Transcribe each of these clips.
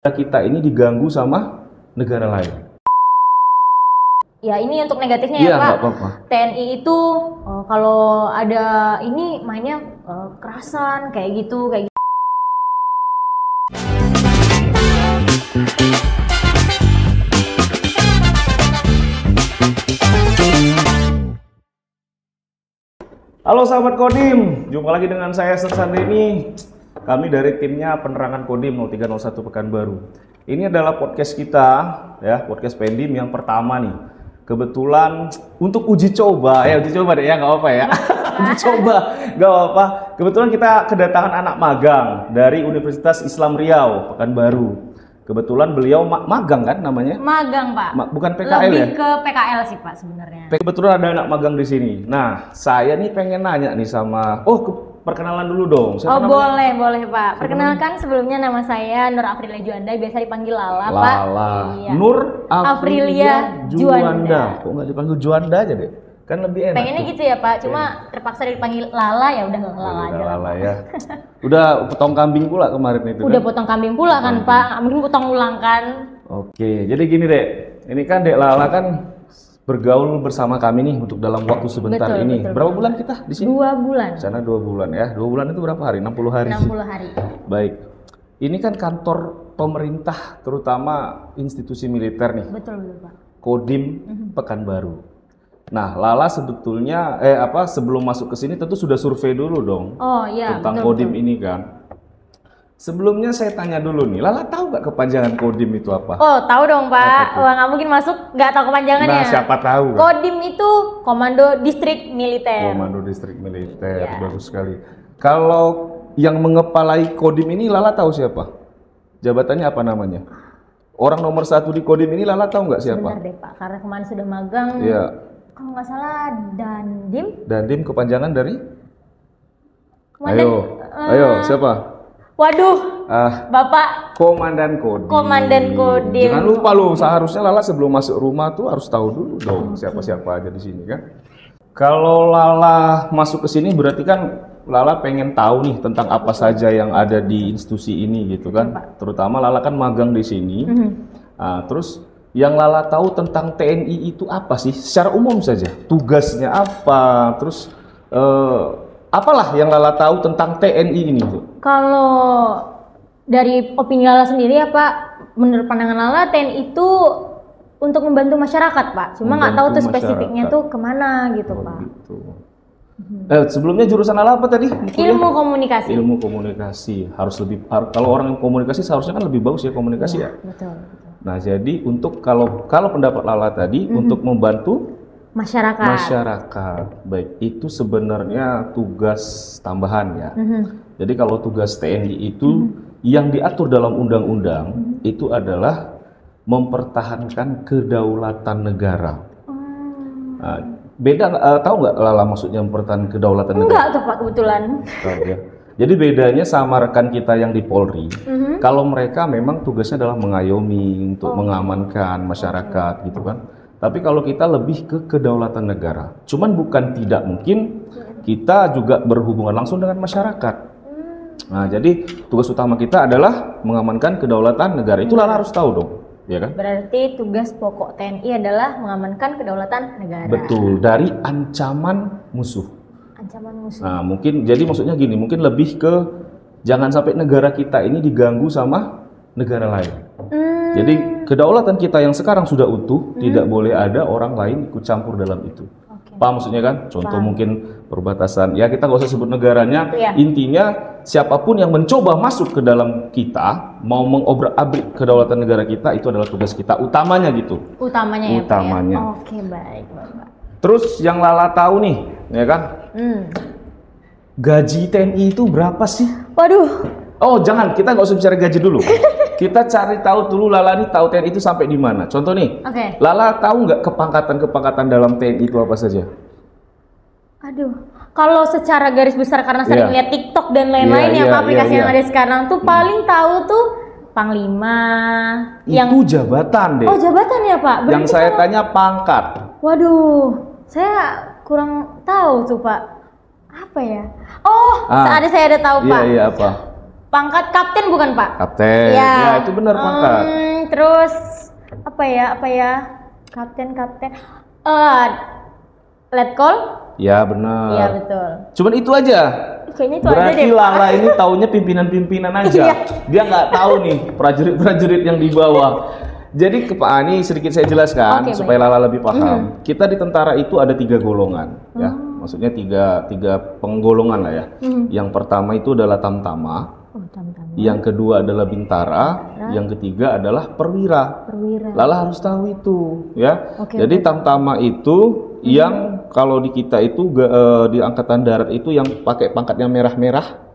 kita ini diganggu sama negara lain. Ya ini untuk negatifnya Iya, ya Pak. nggak apa-apa. TNI itu kalau ada ini mainnya kerasan kayak gitu. Halo sahabat Kodim, jumpa lagi dengan saya Sersan Denny. Kami dari timnya penerangan Kodim 0301 Pekanbaru. Ini adalah podcast kita, ya, podcast Pendim yang pertama nih. Kebetulan untuk uji coba deh ya, nggak apa ya. Uji coba, nggak apa. Kebetulan kita kedatangan anak magang dari Universitas Islam Riau, Pekanbaru. Kebetulan beliau magang kan namanya? Magang Pak. Bukan PKL. Lebih ya? ke PKL sih Pak sebenarnya. Kebetulan ada anak magang di sini. Nah, saya nih pengen nanya nih sama, perkenalan dulu dong. Siapa namanya? Boleh Pak. Perkenalkan sebelumnya nama saya Nur Afrilia Juanda, biasa dipanggil Lala Pak. Lala. Iya. Nur Afrilia Juanda. Kok nggak dipanggil Juanda aja deh? Kan lebih enak. Pengennya tuh. gitu ya Pak, cuma terpaksa dipanggil Lala, ya udah Lala aja. Lala ya. Udah potong kambing pula kemarin itu. Udah kan? potong kambing pula kan Pak, mungkin potong ulang kan. Oke, jadi gini Dek. Ini kan Dek Lala kan bergaul bersama kami nih untuk dalam waktu sebentar ini. Berapa bulan kita di sini? 2 bulan. Di sana 2 bulan ya. 2 bulan itu berapa hari? 60 hari. 60 hari. Baik. Ini kan kantor pemerintah, terutama institusi militer nih. Betul Pak. Kodim Pekanbaru. Nah, Lala sebetulnya sebelum masuk ke sini tentu sudah survei dulu dong. Oh iya, tentang Kodim ini kan. Sebelumnya saya tanya dulu nih, Lala tahu nggak kepanjangan Kodim itu apa? Oh, tahu dong Pak. Wah, nggak mungkin masuk nggak tahu kepanjangannya. Nah, siapa tahu kan? Kodim itu Komando Distrik Militer. Komando Distrik Militer, Ya. bagus sekali. Kalau yang mengepalai Kodim ini Lala tahu siapa? Jabatannya apa namanya? Orang nomor 1 di Kodim ini Lala tahu nggak siapa? Benar deh Pak, karena kemarin sudah magang. Iya. Kalau nggak salah Dandim. Dandim kepanjangan dari? Komandan, Ayo, siapa? Waduh, Bapak Komandan Kodim. Komandan Kodim. Jangan lupa loh, seharusnya Lala sebelum masuk rumah tuh harus tahu dulu dong siapa-siapa aja di sini kan. Kalau Lala masuk ke sini berarti kan Lala pengen tahu nih tentang apa saja yang ada di institusi ini gitu kan. Terutama Lala kan magang di sini. Nah, terus yang Lala tahu tentang TNI itu apa sih? Secara umum saja. Tugasnya apa? Terus apalah yang Lala tahu tentang TNI ini tuh? Kalau dari opini Lala sendiri ya Pak, menurut pandangan Lala TNI itu untuk membantu masyarakat Pak. Cuma nggak tahu tuh spesifiknya tuh kemana gitu Pak. Gitu. Sebelumnya jurusan Lala apa tadi? Ilmu komunikasi. Ilmu komunikasi. Kalau orang yang komunikasi seharusnya kan lebih bagus ya komunikasi ya. Betul. Nah, jadi untuk kalau pendapat Lala tadi untuk membantu masyarakat, baik itu sebenarnya tugas tambahan ya. Jadi kalau tugas TNI itu yang diatur dalam undang-undang itu adalah mempertahankan kedaulatan negara. Nah, tahu nggak Lala maksudnya mempertahankan kedaulatan negara? Enggak tuh Pak kebetulan. Tahu ya. Jadi bedanya sama rekan kita yang di Polri, kalau mereka memang tugasnya adalah mengayomi untuk mengamankan masyarakat gitu kan. Tapi kalau kita lebih ke kedaulatan negara. Cuman bukan tidak mungkin kita juga berhubungan langsung dengan masyarakat. Nah, jadi tugas utama kita adalah mengamankan kedaulatan negara. Itu Lala harus tahu dong, ya kan? Berarti tugas pokok TNI adalah mengamankan kedaulatan negara. Betul, dari ancaman musuh. Ancaman musuh. Nah, mungkin jadi maksudnya gini, mungkin lebih ke jangan sampai negara kita ini diganggu sama negara lain. Jadi kedaulatan kita yang sekarang sudah utuh, tidak boleh ada orang lain ikut campur dalam itu. Paham maksudnya kan? Contoh mungkin perbatasan, ya kita nggak usah sebut negaranya. Intinya siapapun yang mencoba masuk ke dalam kita, mau mengobrak-abrik kedaulatan negara kita, itu adalah tugas kita. Utamanya gitu. Utamanya ya Pak Utamanya. ya? Oke, baik Bapak. Terus yang Lala tahu nih, ya kan? Gaji TNI itu berapa sih? Waduh. Oh jangan, kita nggak usah bicara gaji dulu. Kita cari tahu dulu Lala nih tahu TNI itu sampai di mana. Contoh nih, Lala tahu nggak kepangkatan dalam TNI itu apa saja? Aduh, kalau secara garis besar karena sering lihat TikTok dan lain-lain aplikasi yang ada sekarang tuh paling tahu tuh Panglima. Itu jabatan deh. Oh jabatan ya Pak? Yang saya tanya pangkat. Waduh, saya kurang tahu tuh Pak. Apa ya? Oh, saya ada tahu Pak. Iya apa? Pangkat kapten bukan Pak? Kapten. Ya, itu benar pangkat. Terus apa ya? Kapten. Letkol? Ya, benar. Iya, betul. Cuman itu aja. Kayaknya itu Berarti aja deh, Pak. Lala ini taunya pimpinan-pimpinan aja. Iya. Dia nggak tahu nih prajurit-prajurit yang di bawah. Jadi ini sedikit saya jelaskan Oke, supaya Lala lebih paham. Kita di tentara itu ada 3 golongan, ya. Maksudnya tiga penggolongan lah ya. Yang pertama itu adalah tamtama. Yang kedua adalah bintara. Yang ketiga adalah perwira. Lala harus tahu itu, ya. Jadi tamtama itu yang kalau di kita itu di angkatan darat itu yang pakai pangkatnya merah-merah.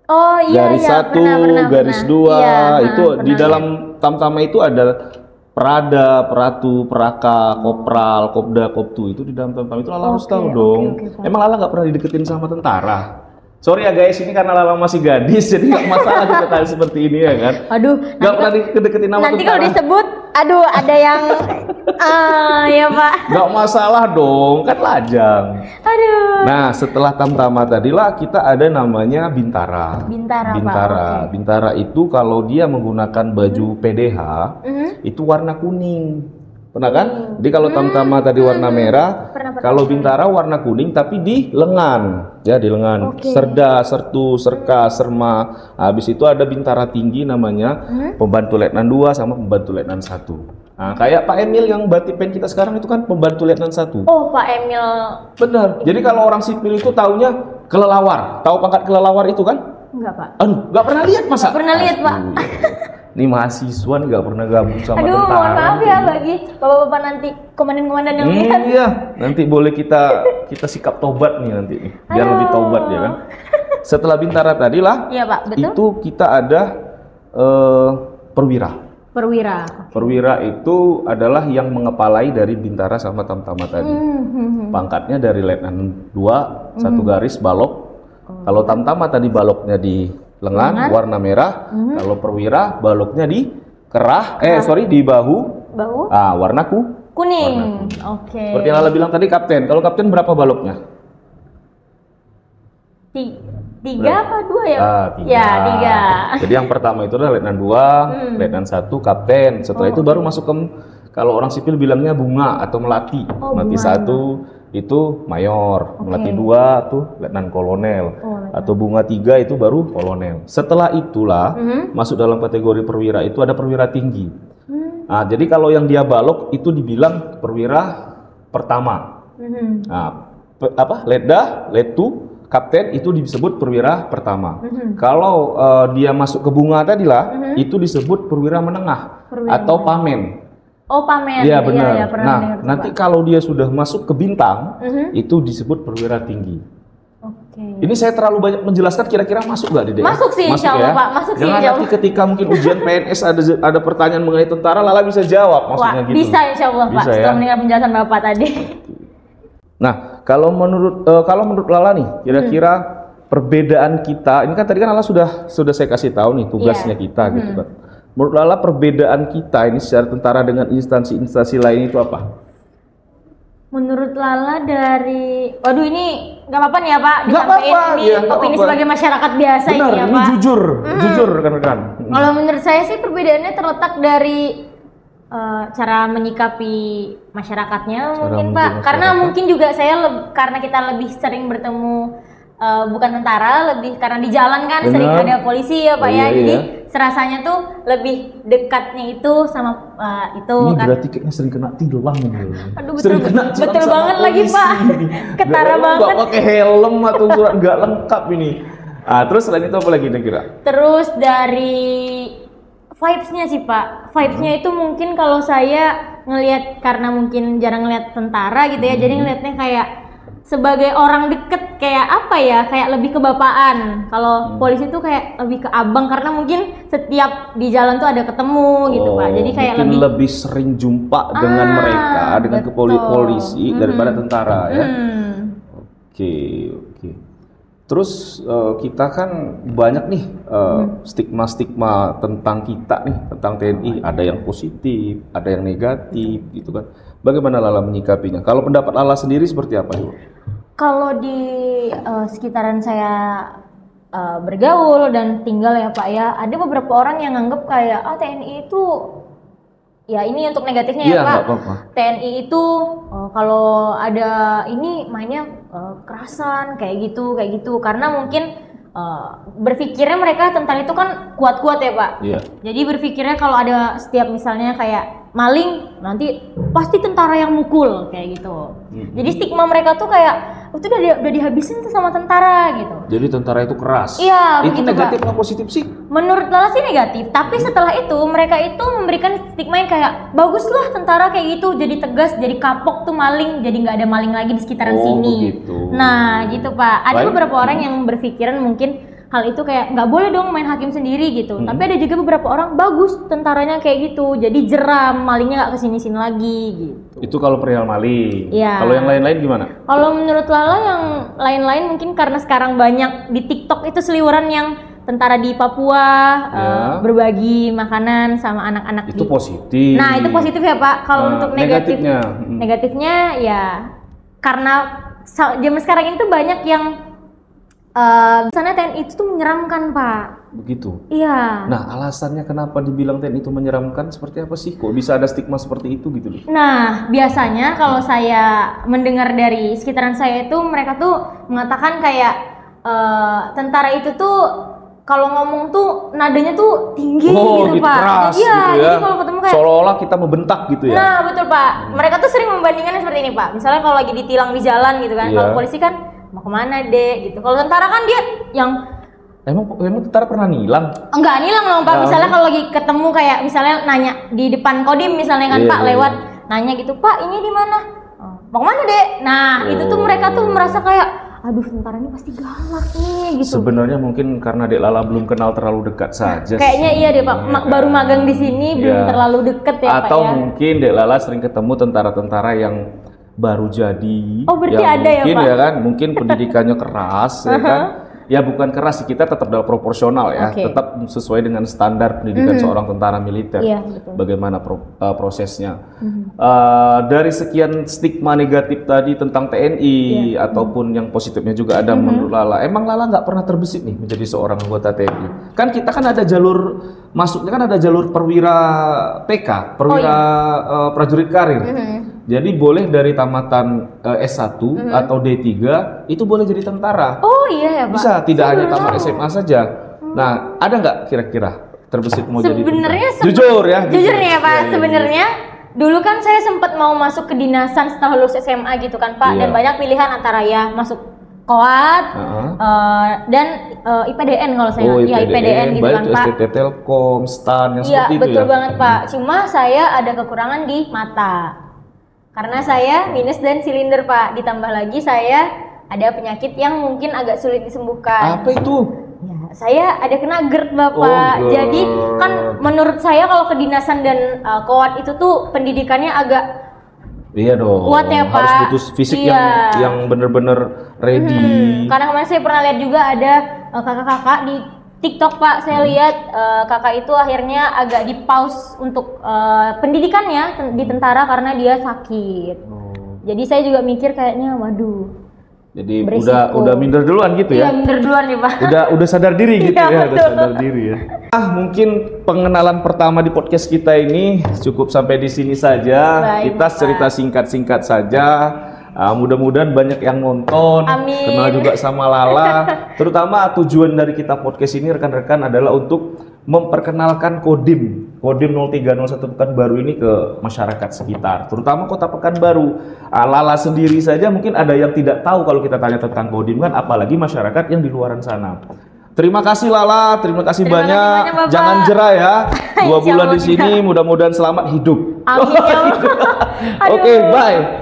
Oh iya, garis satu, garis dua, itu di dalam tamtama itu ada perada, peratu, peraka, kopral, kopda, koptu, itu di dalam tamtama itu Lala harus tahu dong. Emang Lala nggak pernah dideketin sama tentara? Sorry ya guys, ini karena Lala masih gadis, jadi nggak masalah diketahui seperti ini ya kan? Aduh, nggak pernah dideketin sama nanti tentara. kalau disebut, aduh ada yang, ya Pak. Nggak masalah dong, kan lajang. Aduh. Nah, setelah tamtama tadilah kita ada namanya bintara. Bintara, Pak. Bintara itu kalau dia menggunakan baju PDH itu warna kuning. Pernah kan? Jadi kalau tamtama tadi warna merah, kalau bintara warna kuning tapi di lengan. Ya, di lengan. Serda, sertu, serka, serma. Habis itu ada bintara tinggi namanya pembantu letnan 2 sama pembantu letnan 1. Nah, kayak Pak Emil yang batipen kita sekarang itu kan pembantu letnan 1. Oh, Pak Emil. Benar. Jadi kalau orang sipil itu taunya kelelawar. Tahu pangkat kelelawar itu kan? Enggak, Pak. Aduh, nggak pernah lihat masa? Nggak pernah lihat, Pak. Ini mahasiswa nih nggak pernah gabung sama Aduh, tentara. mohon maaf ya bagi bapak-bapak nanti komandan-komandan yang lihat. Iya, nanti boleh kita sikap tobat nih nanti nih. Biar lebih tobat ya kan. Setelah bintara tadi lah, Iya, Pak, betul. itu kita ada perwira. Perwira itu adalah yang mengepalai dari bintara sama tamtama tadi. Pangkatnya dari letnan 2, 1 garis balok. Kalau tamtama tadi baloknya di lengan warna merah. Kalau perwira baloknya di di bahu. Warna kuning. Oke. Seperti yang Lala bilang tadi kapten. Kalau kapten berapa baloknya? 3 apa 2 ya? 3. Ya, 3. Jadi yang pertama itu adalah letnan 2, letnan 1, kapten. Setelah itu baru masuk ke, kalau orang sipil bilangnya bunga atau melati. Melati 1 itu mayor, melati 2 tuh letnan kolonel, atau bunga 3 itu baru kolonel. Setelah itulah masuk dalam kategori perwira itu ada perwira tinggi. Nah, jadi kalau yang dia balok itu dibilang perwira pertama. Nah, letda, letu, kapten itu disebut perwira pertama. Kalau dia masuk ke bunga tadi lah, itu disebut perwira menengah atau pamen. Oh, pamen. Iya, benar. Ya, Nah, nanti kalau dia sudah masuk ke bintang, itu disebut perwira tinggi. Ini saya terlalu banyak menjelaskan, kira-kira masuk nggak di DE? Masuk sih, insya Allah, Pak. Masuk sih, Jangan nanti ketika mungkin ujian PNS ada pertanyaan mengenai tentara, Lala bisa jawab, maksudnya gitu. Bisa, insya Allah, Pak. Bisa, setelah mendengar penjelasan Bapak tadi. Nah, kalau menurut Lala nih, kira-kira perbedaan kita, ini kan tadi kan Lala sudah saya kasih tahu nih tugasnya kita gitu kan. Menurut Lala perbedaan kita ini secara tentara dengan instansi-instansi lain itu apa? Menurut Lala dari, waduh ini nggak apa-apa nih ya Pak, disampaikan ini opini sebagai masyarakat biasa. Benar, ini ya ini Pak. Jujur rekan-rekan. Kalau menurut saya sih perbedaannya terletak dari cara menyikapi masyarakatnya mungkin Pak. Karena mungkin juga saya karena kita lebih sering bertemu bukan tentara, lebih karena di jalan kan sering ada polisi ya Pak ya. Jadi serasanya tuh lebih dekatnya itu sama itu ini kan. Berarti kayaknya sering kena tilang nih. Aduh, betul banget lagi Pak. Ketara banget. Nggak pakai helm atau surat nggak lengkap ini. Terus selain itu apa lagi kira-kira? Terus dari vibes-nya sih Pak. Vibes-nya itu mungkin kalau saya ngelihat karena mungkin jarang ngelihat tentara gitu ya. Jadi ngelihatnya kayak sebagai orang deket, kayak apa ya, kayak lebih kebapaan. Kalau polisi tuh kayak lebih ke abang karena mungkin setiap di jalan tuh ada ketemu gitu Pak. Jadi kayak lebih sering jumpa dengan mereka, dengan polisi daripada tentara ya. Oke. Terus kita kan banyak nih stigma-stigma tentang kita nih, tentang TNI. Ada yang positif, ada yang negatif gitu kan. Bagaimana Lala menyikapinya? Kalau pendapat Lala sendiri seperti apa Ibu? Kalau di sekitaran saya bergaul dan tinggal ya Pak ya. Ada beberapa orang yang nganggep kayak TNI itu ya ini untuk negatifnya ya Pak. Apa-apa. TNI itu kalau ada ini mainnya kerasan kayak gitu karena mungkin berpikirnya mereka tentara itu kan kuat-kuat ya Pak. Iya. Jadi berpikirnya kalau ada setiap misalnya kayak maling nanti pasti tentara yang mukul kayak gitu. Jadi stigma mereka tuh kayak itu udah dihabisin tuh sama tentara gitu. Jadi tentara itu keras. Iya, itu begitu, negatif Pak. atau positif sih? Menurut Lala sih negatif, tapi setelah itu mereka itu memberikan stigma yang kayak baguslah tentara kayak gitu, jadi tegas, jadi kapok tuh maling, jadi nggak ada maling lagi di sekitaran sini. Begitu. Nah, gitu Pak. Ada Baik. beberapa orang yang berpikiran mungkin hal itu kayak nggak boleh dong main hakim sendiri gitu. Tapi ada juga beberapa orang bagus tentaranya kayak gitu, jadi jeram, malingnya nggak kesini-sini lagi gitu. Itu kalau perihal maling. Iya. Kalau yang lain-lain gimana? Kalau menurut Lala yang lain-lain mungkin karena sekarang banyak di TikTok itu seliweran yang tentara di Papua berbagi makanan sama anak-anak Itu positif. Nah, itu positif ya Pak. Kalau untuk negatifnya? Negatifnya ya karena zaman sekarang itu banyak yang sana TNI itu tuh menyeramkan Pak. Begitu. Iya. Nah, alasannya kenapa dibilang TNI itu menyeramkan seperti apa sih? Kok bisa ada stigma seperti itu gitu loh? Nah, biasanya kalau saya mendengar dari sekitaran saya itu mereka tuh mengatakan kayak tentara itu tuh kalau ngomong tuh nadanya tuh tinggi gitu Pak. Keras Iya, gitu ya. jadi kalau ketemu kayak seolah-olah kita membentak gitu ya. Nah, betul Pak. Mereka tuh sering membandingkannya seperti ini Pak. Misalnya kalau lagi ditilang di jalan gitu kan, Iya. kalau polisi kan mau kemana Dek gitu. Kalau tentara kan dia yang Emang tentara pernah nilang? enggak nilang loh Pak. Misalnya kalau lagi ketemu kayak misalnya nanya di depan Kodim misalnya kan Pak lewat nanya gitu, "Pak, ini di mana?" "Mau kemana Dek?" Nah, itu tuh mereka tuh merasa kayak aduh tentara ini pasti galak nih gitu. Sebenarnya mungkin karena Dek Lala belum kenal terlalu dekat saja. Kayaknya iya deh Pak, baru magang di sini belum terlalu deket ya Pak ya. Atau mungkin Dek Lala sering ketemu tentara-tentara yang baru jadi. Oh, berarti yang ada ya, mungkin Pak? ya kan, mungkin pendidikannya keras ya kan. Ya bukan keras sih, kita tetap dalam proporsional ya, tetap sesuai dengan standar pendidikan seorang tentara militer. Iya, betul. Bagaimana prosesnya. Dari sekian stigma negatif tadi tentang TNI ataupun yang positifnya juga ada menurut Lala. Emang Lala nggak pernah terbesit nih menjadi seorang anggota TNI? Kan kita kan ada jalur masuknya kan ada jalur perwira PK, perwira prajurit karir. Jadi boleh dari tamatan S1 atau D3 itu boleh jadi tentara. Oh iya ya Pak. Bisa, tidak hanya tamat SMA saja. Nah, ada nggak kira-kira terbesit mau jadi Sebenarnya tentara? Jujur ya. Jujur nih ya Pak, sebenarnya dulu kan saya sempat mau masuk ke dinasan setelah lulus SMA gitu kan Pak, dan banyak pilihan antara ya masuk Koat dan IPDN kalau saya IPDN gitu baik kan itu Pak. STT Telkom, STAN yang Iya, seperti itu betul ya. banget Pak. Cuma saya ada kekurangan di mata. Karena saya minus dan silinder Pak. Ditambah lagi saya ada penyakit yang mungkin agak sulit disembuhkan. Apa itu? Ya, saya ada kena GERD Bapak. Jadi kan menurut saya kalau kedinasan dan Koat itu tuh pendidikannya agak Iya dong. kuat ya Pak. Harus butuh fisik yang bener-bener ready. Karena kemarin saya pernah lihat juga ada kakak-kakak di TikTok Pak, saya lihat kakak itu akhirnya agak di pause untuk pendidikannya di tentara karena dia sakit. Jadi saya juga mikir kayaknya waduh. Jadi beresiko. udah minder duluan gitu ya. Iya, minder duluan nih Pak. Udah sadar diri gitu Iya, ya, udah betul. sadar diri ya. Mungkin pengenalan pertama di podcast kita ini cukup sampai di sini saja. Baik, Kita Bapak. cerita singkat-singkat saja. Mudah-mudahan banyak yang nonton, Amin. kenal juga sama Lala. Terutama tujuan dari kita podcast ini rekan-rekan adalah untuk memperkenalkan Kodim 0301 Pekanbaru ini ke masyarakat sekitar, terutama kota Pekanbaru. Lala sendiri saja mungkin ada yang tidak tahu kalau kita tanya tentang Kodim kan, apalagi masyarakat yang di luaran sana. Terima kasih Lala, terima kasih banyak. Bapak. Jangan jerah ya. 2 Insya bulan Allah di sini, mudah-mudahan selamat hidup. Amin ya Allah. Oke, bye.